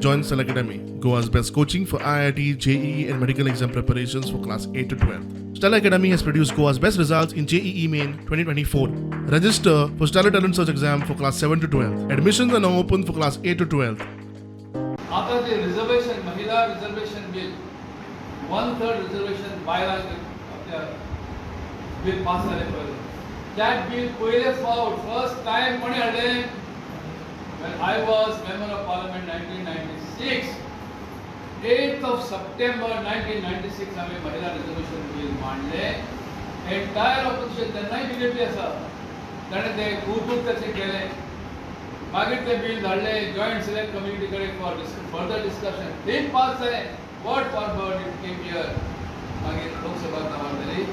Join Stellar Academy, Goa's best coaching for IIT, JEE, and medical exam preparations for class 8 to 12. Stellar Academy has produced Goa's best results in JEE Main 2024. Register for Stellar Talent Search exam for class 7 to 12. Admissions are now open for class 8 to 12. आता जे reservation महिला reservation bill 1/3 reservation बायलां आपल्या bill pass झाले पहिले that bill पहिले first time कोणी हाडले when I was member of parliament 1996 8th of September 1996 आम्ही महिला रिझर्वेशन बिल मांडले एंटायर ऑपोजिशन त्यांनाही बीजेपी असा त्याने ते खूप त्याचे केले मागीर ते बिल धाडले जॉइंट सिलेक्ट कमिटी कडे for further discussion bill pass जाले word for word it came here मागीर लोकसभा तयार जाली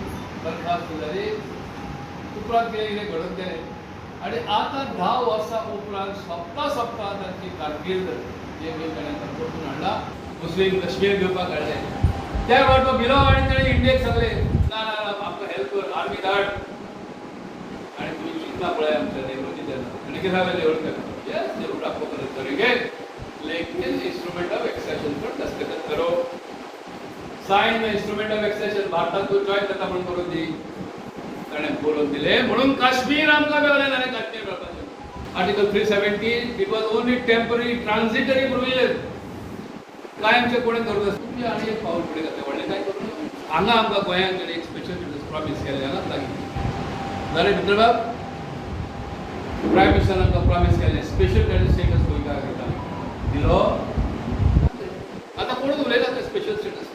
बरखास्त जाली उपरांत कितें घडोवन गेले आनी आतां 10 वर्सां उपरांत सप्ता तांची कारकीर्द जे बिल ताणें परतून हाडला मुस्लीम कश्मीर घेवपाक हाडले त्या वेळार तो बिलो आनी ताणें इंडियेक सांगले ना ना आमकां हेल्प कर आर्मी धाड आनी तुमी चिंता पळय आमच्या नेहरूची तेन्ना आनी कितें जालें नेहरू Yes, जरूर आपको मदद करेंगे, लेकिन इंस्ट्रूमेंट ऑफ एक्सेशन पर दस्तखत करो. साइन में इंस्ट्रूमेंट ऑफ एक्सेशन भारतात तो जॉइन करता म्हणून करून दी. ताणे बोलून दिले म्हणून काश्मीर आमकां मेळ्ळें जाल्यार काश्मीर मेळपाचें. Article 370 it was only temporary transitory provision. कायमचे कोणी करूं नसता. तुम्ही आनी एक पाऊल फुडें घातलें व्हडलें काय करूं नका. हांगा आमकां गोंयांत एक स्पेशल प्रॉमिस केलें हांगाच लागीं. जालें मित्रबाब प्राइम मिनिस्टरान आमकां प्रॉमिस केलें स्पेशल स्टेटस गोंयकार करता दिलो आतां कोण उलयता स्पेशल स्टेटस